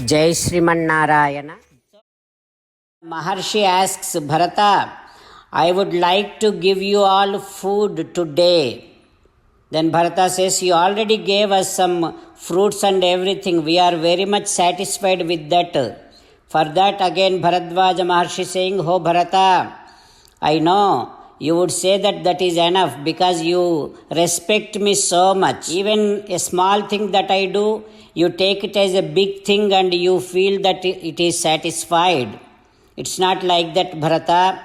Jai Sriman Maharshi asks Bharata, I would like to give you all food today. Then Bharata says, you already gave us some fruits and everything. We are very much satisfied with that. For that again Bharadvaja Maharshi saying, Oh Bharata, I know you would say that is enough because you respect me so much. Even a small thing that I do, you take it as a big thing and you feel that it is satisfied. It's not like that, Bharata.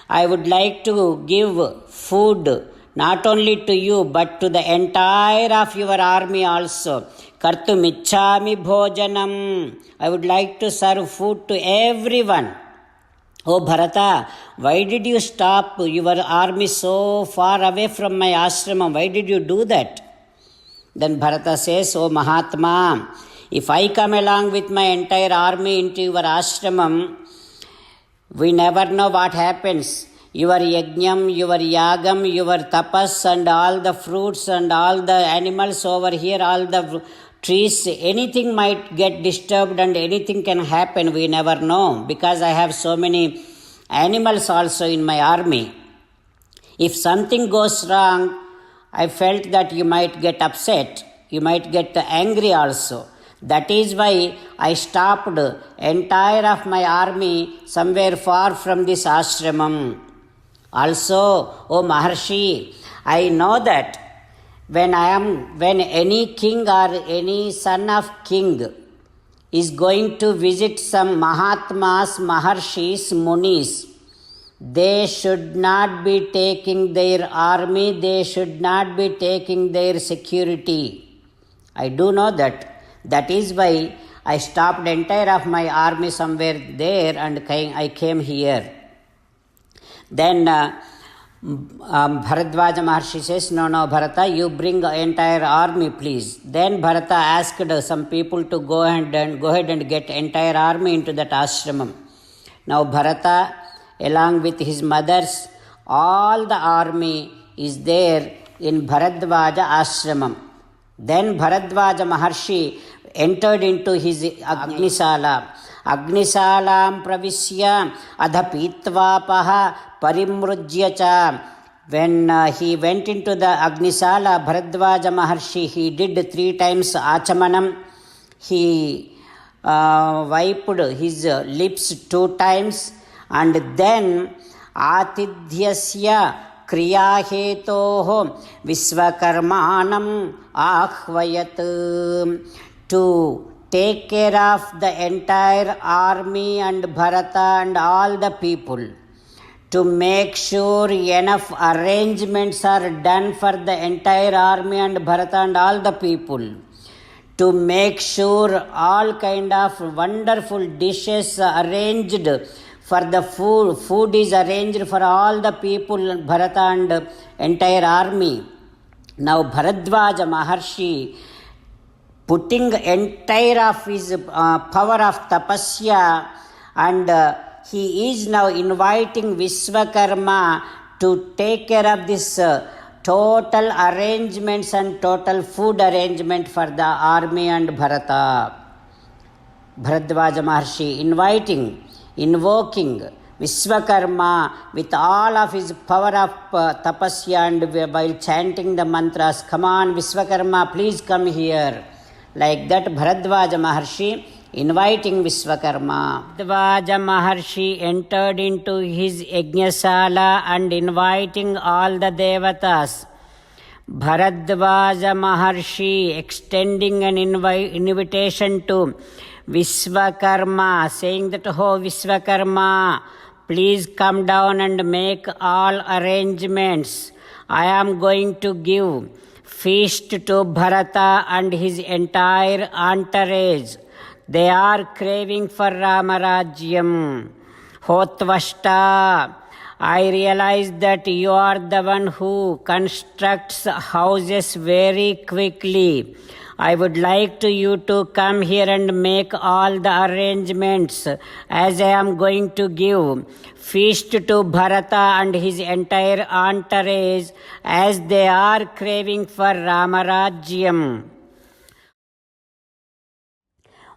I would like to give food not only to you but to the entire of your army also. Kartumichhami bhojanam. I would like to serve food to everyone. Oh Bharata, why did you stop your army so far away from my ashramam? Why did you do that? Then Bharata says, Oh Mahatma, if I come along with my entire army into your ashramam, we never know what happens. Your yajnam, your yagam, your tapas and all the fruits and all the animals over here, all the trees, anything might get disturbed and anything can happen. We never know because I have so many animals also in my army. If something goes wrong, I felt that you might get upset. You might get angry also. That is why I stopped entire of my army somewhere far from this ashramam. Also, O Maharshi, I know that when any king or any son of king is going to visit some Mahatmas, Maharshis, Munis, they should not be taking their army, they should not be taking their security. I do know that. That is why I stopped entire of my army somewhere there and I came here. Then Bharadvaja Maharshi says, No, Bharata, you bring the entire army, please. Then Bharata asked some people to go ahead and get entire army into that ashramam. Now Bharata, along with his mothers, all the army is there in Bharadvaja ashramam. Then Bharadvaja Maharshi entered into his Agnisala. Agnisalam pravisya adhapitvapaha parimrujya cha. When he went into the Agnisala, Bharadvaja Maharshi, he did 3 times achamanam. He wiped his lips 2 times and then atidhyasya kriyahetoho visvakarmanam ahvayat. To take care of the entire army and Bharata and all the people, to make sure enough arrangements are done for the entire army and Bharata and all the people, to make sure all kind of wonderful dishes arranged for the food is arranged for all the people, Bharata and entire army. Now Bharadvaja Maharshi, putting entire of his power of tapasya, and he is now inviting Vishwakarma to take care of this total arrangements and total food arrangement for the army and Bharata. Bharadvaja Maharshi invoking Vishwakarma with all of his power of tapasya, and while chanting the mantras, come on Vishwakarma, please come here. Like that Bharadvaja Maharshi inviting Vishwakarma. Bharadvaja Maharshi entered into his Yajnasala and inviting all the devatas. Bharadvaja Maharshi extending an invitation to Vishwakarma, saying that, Oh Vishwakarma, please come down and make all arrangements. I am going to give feast to Bharata and his entire entourage. They are craving for Ramarajyam. Hotvashta, I realize that you are the one who constructs houses very quickly. I would like you to come here and make all the arrangements, as I am going to give feast to Bharata and his entire entourage, as they are craving for Ramarajyam.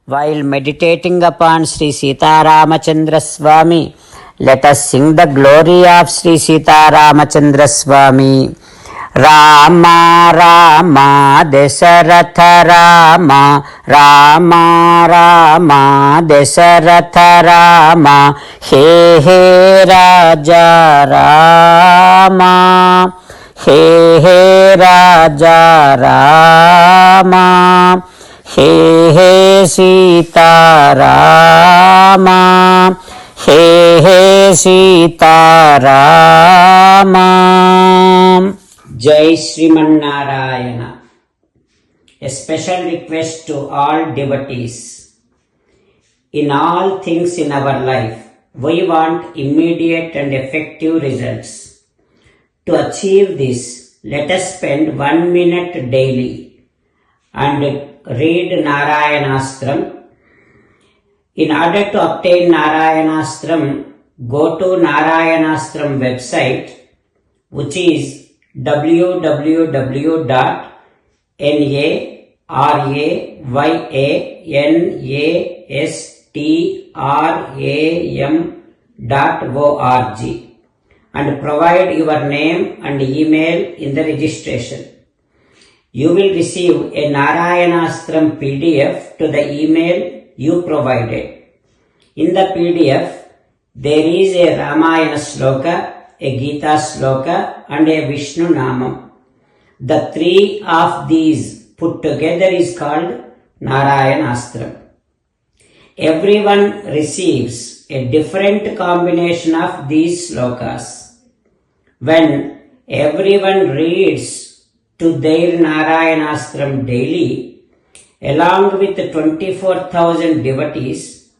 While meditating upon Sri Sita Ramachandra Swami, let us sing the glory of Sri Sita Ramachandra Swami. Rama Rama Dasaratha Rama Rama Rama Dasaratha Rama He He Raja Rama He He Raja Rama He He Sita Rama He He Sita Rama. Jai Sriman Narayana. A special request to all devotees. In all things in our life, we want immediate and effective results. To achieve this, let us spend 1 minute daily and read Narayanastram. In order to obtain Narayanastram, go to Narayanastram website, which is www.narayanastram.org and provide your name and email in the registration. You will receive a Narayanastram PDF to the email you provided. In the PDF, there is a Ramayana Sloka, a Gita Sloka and a Vishnu Namam. The three of these put together is called Narayanastram. Everyone receives a different combination of these slokas. When everyone reads to their Narayanastram daily, along with 24,000 devotees,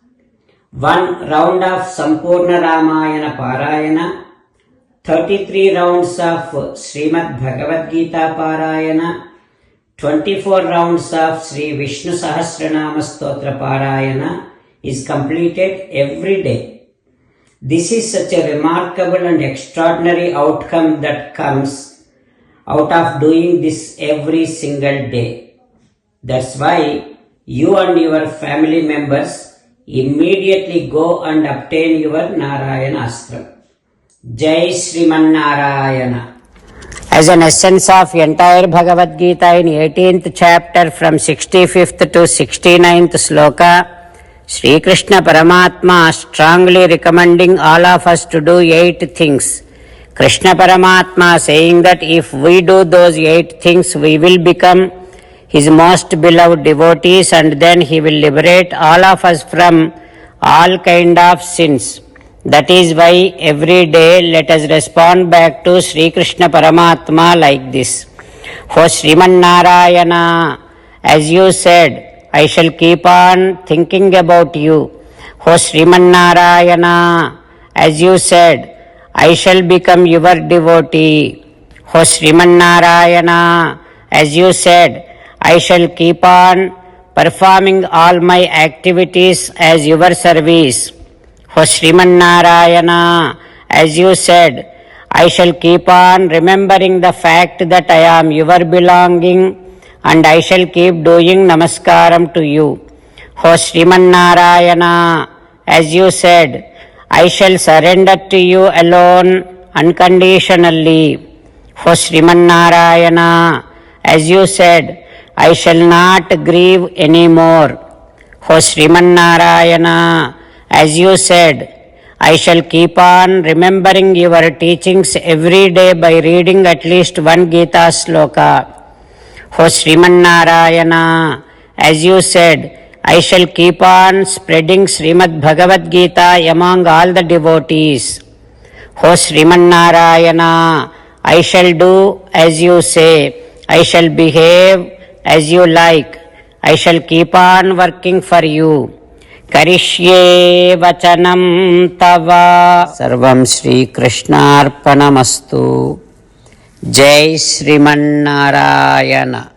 one round of Sampurna Ramayana Parayana, 33 rounds of Srimad Bhagavad Gita Parayana, 24 rounds of Sri Vishnu Sahasranama Stotra Parayana is completed every day. This is such a remarkable and extraordinary outcome that comes out of doing this every single day. That's why you and your family members immediately go and obtain your Narayanastram. Jai Sriman Narayana. As an essence of entire Bhagavad Gita in 18th chapter from 65th to 69th sloka, Sri Krishna Paramatma strongly recommending all of us to do 8 things. Krishna Paramatma saying that if we do those 8 things, we will become His most beloved devotees and then He will liberate all of us from all kind of sins. That is why every day let us respond back to Sri Krishna Paramatma like this. O Sriman Narayana, as you said, I shall keep on thinking about you. O Sriman Narayana, as you said, I shall become your devotee. O Sriman Narayana, as you said, I shall keep on performing all my activities as your service. O Sriman Narayana, as you said, I shall keep on remembering the fact that I am your belonging and I shall keep doing namaskaram to you. O Sriman Narayana, as you said, I shall surrender to you alone unconditionally. O Sriman Narayana, as you said, I shall not grieve anymore. O Sriman Narayana, as you said, I shall keep on remembering your teachings every day by reading at least 1 Gita sloka. O Sriman Narayana, as you said, I shall keep on spreading Srimad Bhagavad Gita among all the devotees. O Sriman Narayana, I shall do as you say. I shall behave as you like. I shall keep on working for you. Karishye vachanam tava. Sarvam Shri Krishnarpanamastu. Jai Sriman Narayana.